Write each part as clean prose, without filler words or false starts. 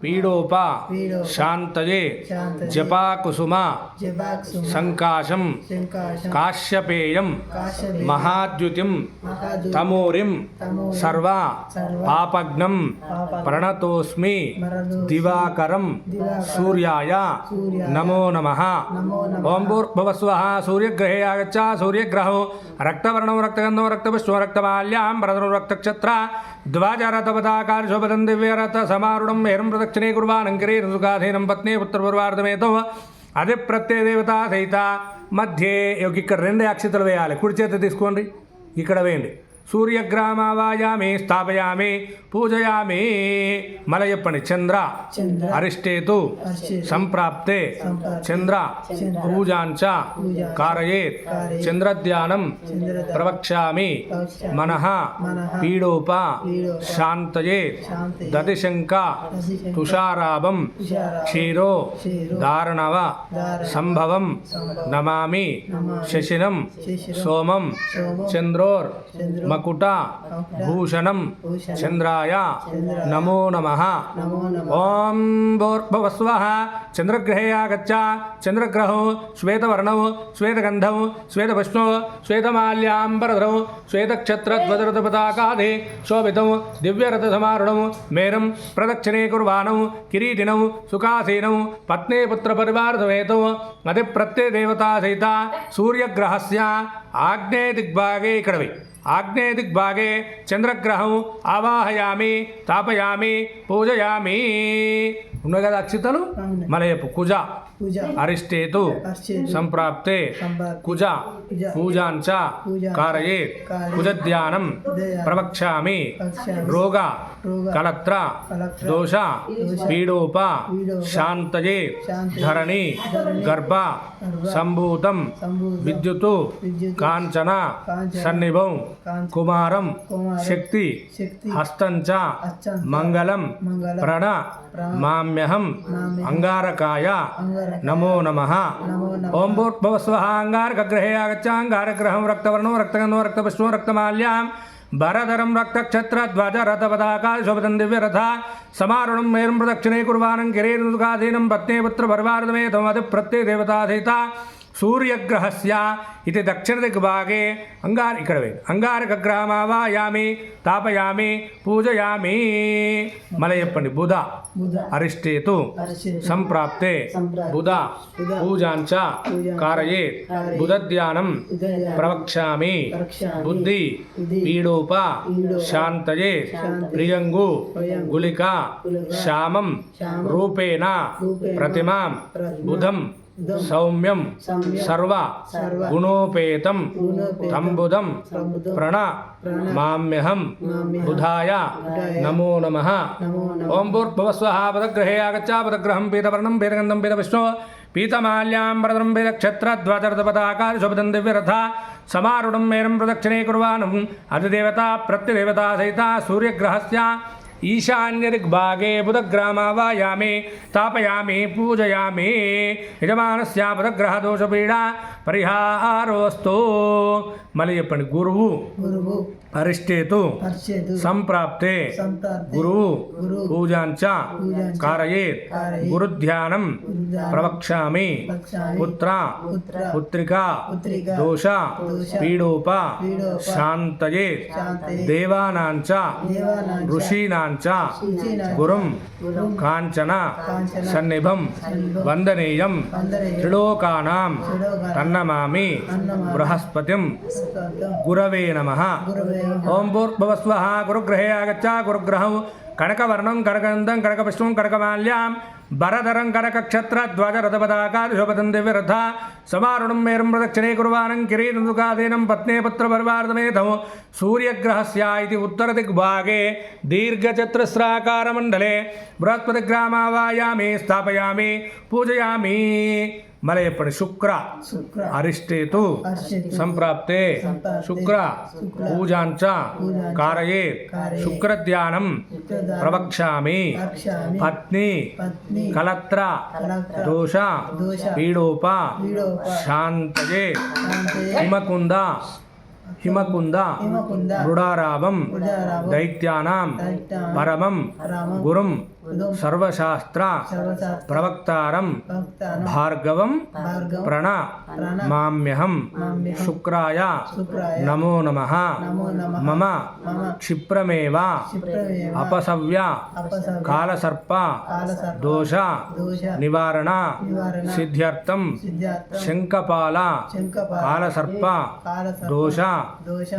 పీడోప శాంతయే జపాకుసుమ సంకాశం కాశ్యపేయం మహాద్యుతిం తమోరిం సర్వ పాపగ్నం ప్రణతోస్మి దివాకరం సూర్యాయ నమో నమః. ఓం భూర్భువస్వః. సూర్యగ్రహే ఆగచ్చ. సూర్యగ్రహం రక్తవర్ణం రక్తగంధం రక్తపుష్పం రక్తమాల్యాం భరతనం రక్తక్షత్ర ధ్వజరథపతాకార శోభనం దివ్యరథ సమారుఢం మేరం ప్రదక్షిణే కుర్వాణం కిరీటం సుఖాధీనం పత్ని పుత్రపూర్వార్థమేతో అదే ప్రత్యయ దేవత సహిత మధ్యే ఇక్కడ 2 అక్షతలు వేయాలి. కుడి చేత తీసుకోండి, ఇక్కడ వేయండి. సూర్యగ్రామావాయామి స్థాపయామి పూజయామి. మళ్ళీ చెప్పండి. చంద్ర అరిష్టేతు సంప్రాప్తే చంద్ర పూజాంచ కారయేత్ చంద్రధ్యానం ప్రవక్ష్యామి మనః పీడోప శాంతయే దతిశంక తుషారాభం క్షీరో దారణవ సంభవం నమామి శశినం సోమం చంద్రోర్ మకుట భూషణం చంద్రాయ నమో నమః. ఓం భూర్భువస్వః. చంద్రగ్రహే ఆగచ్చ. చంద్రగ్రహం శ్వేతవర్ణం శ్వేతగంధం శ్వేతపుష్పం శ్వేతమాల్యాంబరధరం శ్వేతక్షత్రధ్వజరథపతాకాదే శోభితం దివ్యరథసమారుఢం మేరం ప్రదక్షిణే కుర్వాణం కిరీటినం సుఖాసీనం పత్నే పుత్రపరివారసమేతం అతి ప్రత్యయ దేవతా సహిత సూర్యగ్రహస్య ఆగ్నేయ దిగ్భాగే ఇక్కడవి ఆగ్నేయ దిగ్భాగే చంద్రగ్రహం ఆవాహయామి తాపయామి పూజయామి. ఉన్నాయి కదా అక్షితలు. మలయపు కుజ అరిష్టేతు సంప్రాప్తే కుజ పూజాంచ కారయేత్ కుజధ్యానం ప్రవక్ష్యామి రోగ కలత్ర దోష పీడోప శాంతయే ధరణి గర్భ సంభూతం విద్యుత్ కాంచన సన్నిభం కుమారం శక్తి హస్తంచ మంగళం ప్రణ్ మామ్యహం అంగారకాయ నమో నమః. ఓం భూర్భువస్వః. అంగారకగ్రహే ఆగచ్చ. అంగారగ్రహం రక్తవర్ణం రక్తగంధం రక్తపుష్పం రక్తమాల్యాం భరధరం రక్తక్షత్రధ్వజరథపతాకార శోభితం దివ్యరథ సమారుఢం మేరం ప్రదక్షిణే కుర్వాణం కిరీటం సుఖాధీనం పత్నే పుత్రపరివారసమేతం అతి ప్రత్యయ దేవతా సహిత సూర్యగ్రహస్య ఇది దక్షిణ దిగ్భాగే ఇక్కడ అంగారకగ్రహమావాయామి తాపయామి పూజయామి. మళ్ళీ చెప్పండి. బుధ అరిష్టేతు సంప్రాప్తే బుధ పూజాంచ కారయేత్ బుధధ్యానం ప్రవక్ష్యామి బుద్ధి పీడోప శాంతయే ప్రియంగు గుళిక శ్యామం రూపేణ ప్రతిమాం బుధం సౌమ్యం సర్వ గుణోపేతం తంబుదం ప్రణ్ మామ్యహం బుధాయ నమో నమః. ఓం భూర్భువస్వః. పదగ్రహే ఆగచ్చ. పదగ్రహం పీతవర్ణం పీతగంధం పీతపుష్పం పీతమాల్యాంబరధరం పీతక్షత్రధ్వజరథపతాకార శోభితం దివ్యరథ సమారుఢం మేరం ప్రదక్షిణే కుర్వాణం అధిదేవత ప్రత్యదేవతా సహిత సూర్యగ్రహస్య ఈశాన్య దిగ్భాగే బుధగ్రామావాయామి తాపయామి పూజయామి. యజమానస్య బుధగ్రహ దోషపీడ పరిహారోస్తు. మళ్ళీ చెప్పండి. గురువు అరిష్టేతు సంప్రాప్తే గురువు పూజాంచ కారయేత్ గురుధ్యానం ప్రవక్ష్యామి పుత్ర పుత్రిక దోష పీడోప శాంతయే దేవానాంచ ఋషీనాంచ గురుం కాంచన సన్నిభం వందనీయం త్రిలోకానాం తన్నమామి బృహస్పతిం గురవే నమః. ఓం భూర్భువస్వః. గురుగ్రహే ఆగచ్చ. గురుగ్రహం కనకవర్ణం కనకగంధం కనకపుష్పం కనకమాల్యాం భరధరం కనకక్షత్రధ్వజరథపతాకార శోభితం దివ్యరథ సమారుఢం మేరం ప్రదక్షిణే కుర్వాణం కిరీటం సుఖాధీనం పత్నే పుత్రపరివారసమేతం సూర్యగ్రహస్య ఇది ఉత్తర దిగ్భాగే దీర్ఘచతురస్రాకారమండలే బృహస్పతిగ్రామావాయామి స్థాపయామి పూజయామి. మళ్ళీ చెప్పండి. శుక్ర అరిష్టేతు సంప్రాప్తే శుక్ర పూజాంచ కారయేత్ శుక్రధ్యానం ప్రవక్ష్యామి పత్ని కలత్ర దోష పీడోప శాంతయే హిమకుంద మృడారావం దైత్యానాం పరమం గురుం సర్వశాస్త్ర ప్రవక్తారం భార్గవం ప్రణమామ్యహం శుక్రాయ నమో నమః మమ క్షిప్రమేవ అపసవ్య కాలసర్ప దోష నివారణ సిద్ధ్యర్థం శంఖపాల కాలసర్ప దోష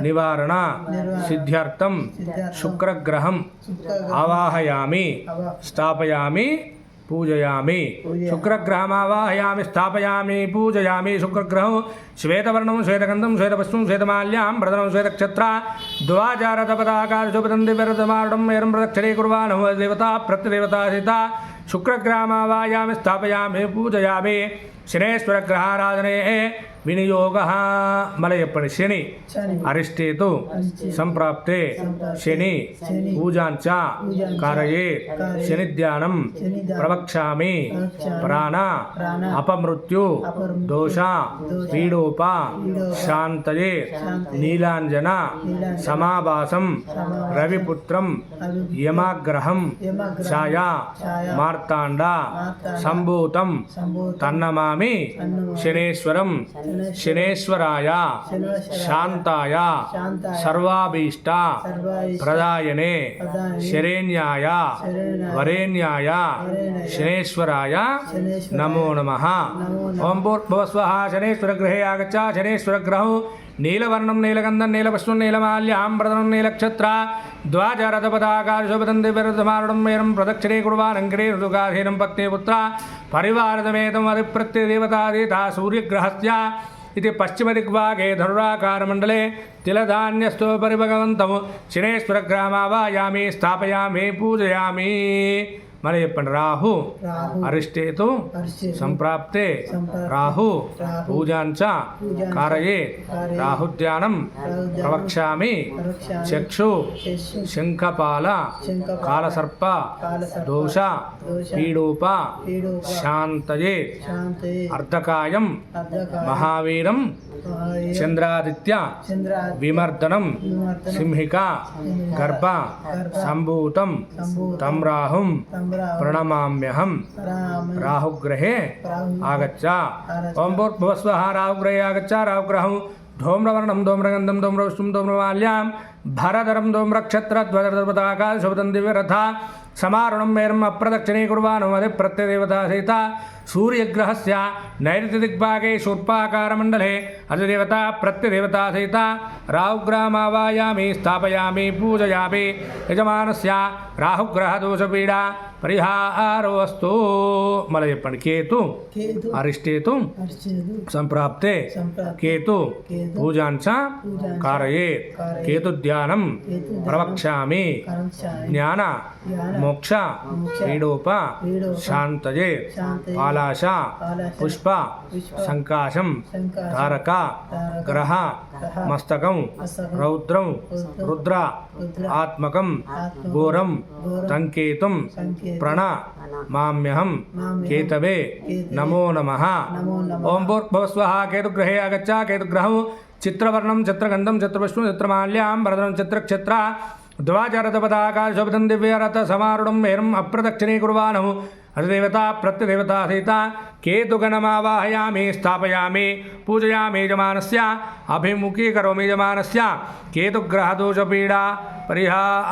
నివారణ సిద్ధ్యర్థం శుక్రగ్రహం ఆవాహయామి స్థాపయామి పూజయామి శుక్రగ్రహం ఆవాహయామి స్థాపయామి పూజయామి శుక్రగ్రహం శ్వేతవర్ణం శ్వేతగంధం శ్వేతపుష్పం శ్వేతమాల్యాం ప్రధనం శ్వేతక్షత్ర ద్వాచారతపదాకారశోభితం దివ్యరథమారుడం ఏరం ప్రదక్షిణే కుర్వాణో దేవతా ప్రత్యదేవతా సీత శుక్రగ్రహం ఆవాహయామి స్థాపయామి పూజయామి శనేశ్వరగ్రహారాధనే వినియోగ మళ్ళీ చెప్పండి శని అరిష్టేతు సంప్రాప్తే శని పూజాంచ కారయే శని ధ్యానం ప్రవక్ష్యామి ప్రాణ అపమృత్యు దోష పీడోప శాంతయే నీలాంజన సమాభాసం రవిపుత్రం యమాగ్రహం ఛాయా మార్తాండ సంభూతం తన్నమామి శనేశ్వరం శనేశ్వరాయ శాంతాయ సర్వాభీష్ట ప్రదాయనే శరేణ్యాయ వరేణ్యాయ శనేశ్వరాయ నమో నమః ఓం భూర్భువస్వః శనేశ్వరగృహే ఆగచ్చ శనేశ్వరగ్రహం నీలవర్ణం నీలగంధం నీలపుష్పం నీలమాల్యాం ప్రధనం నీలక్షత్ర ద్వాచారతపదాకారశోభితం దివ్యరథమారుడం మేరం ప్రదక్షిణే కుర్వాణంకిరే ఋతుకాధీనం పత్నిపుత్ర పరివారదమేతం అధిప్రత్యదేవతాదీత సూర్యగ్రహస్య ఇది పశ్చిమదిగ్భాగే ధనురాకారమండలే తిలధాన్యస్థో పరిభగవంతం శనేశ్వరగ్రహమావాయామి స్థాపయామి పూజయామి మరి చెప్పండి రాహు అరిష్టేతు సంప్రాప్తే రాహు పూజాంచ కారయే రాహుధ్యానం ప్రవక్ష్యామి చక్షు శంఖపాల కాలసర్ప దోష పీడోప శాంతయే అర్ధకాయం మహావీరం చంద్రాదిత్య విమర్దనం సింహిక గర్భ సంభూతం తం రాహుం ప్రణమామ్యహం రాహుగ్రహే ఆగచ్చ ఓం భూర్భువస్వః రాహుగ్రహే ఆగచ్చ రాహుగ్రహం ధూమ్రవర్ణం ధూమ్రగంధం ధూమ్రపుష్పం ధూమ్రమాల్యాం భరధరం ధూమ్రక్షత్రధ్వజపతాకాశోభితం దివ్యరథ సమారుణం మేరం అప్రదక్షిణే కుర్వాణో అధిప్రత్యదేవతా సహిత సూర్యగ్రహస్య నైరుతిదిగ్భాగే శూర్పాకారమండలే అధిదేవతా ప్రత్యదేవతా సహిత రాహుగ్రహమావాయామి స్థాపయామి పూజయామి యజమానస్య రాహుగ్రహదోషపీడ పరిహారోస్తు మళ్ళీ చెప్పండి కేతు అరిష్టేతు సంప్రాప్తే కేతు పూజాంచ కారయే కేతుధ్యానం ప్రవక్ష్యామి జ్ఞాన మోక్ష పీడోప శాంతయే పాలాశ పుష్ప సంకాశం తారక గ్రహ మస్తకం రౌద్రం రుద్ర ఆత్మకం ఘోరం సంకేతం ప్రణమామ్యహం కేతవే నమో నమః ఓం భూర్భువస్వః కేతుగ్రహే ఆగచ్చ కేతుగ్రహం చిత్రవర్ణం చిత్రగంధం చిత్రపుష్పం చిత్రమాల్యాం భరధనం చిత్రక్షత్ర ద్వాచారతపదాకాశోభితం దివ్యరథ సమారుఢం మేరం అప్రదక్షిణే కుర్వాణో అధిదేవతా ప్రత్యదేవతా సహిత కేతుగణమావాహయామి స్థాపయామి పూజయామి యజమానస్య అభిముఖీకరోమి యజమానస్య కేతుగ్రహదోషపీడా పరిహా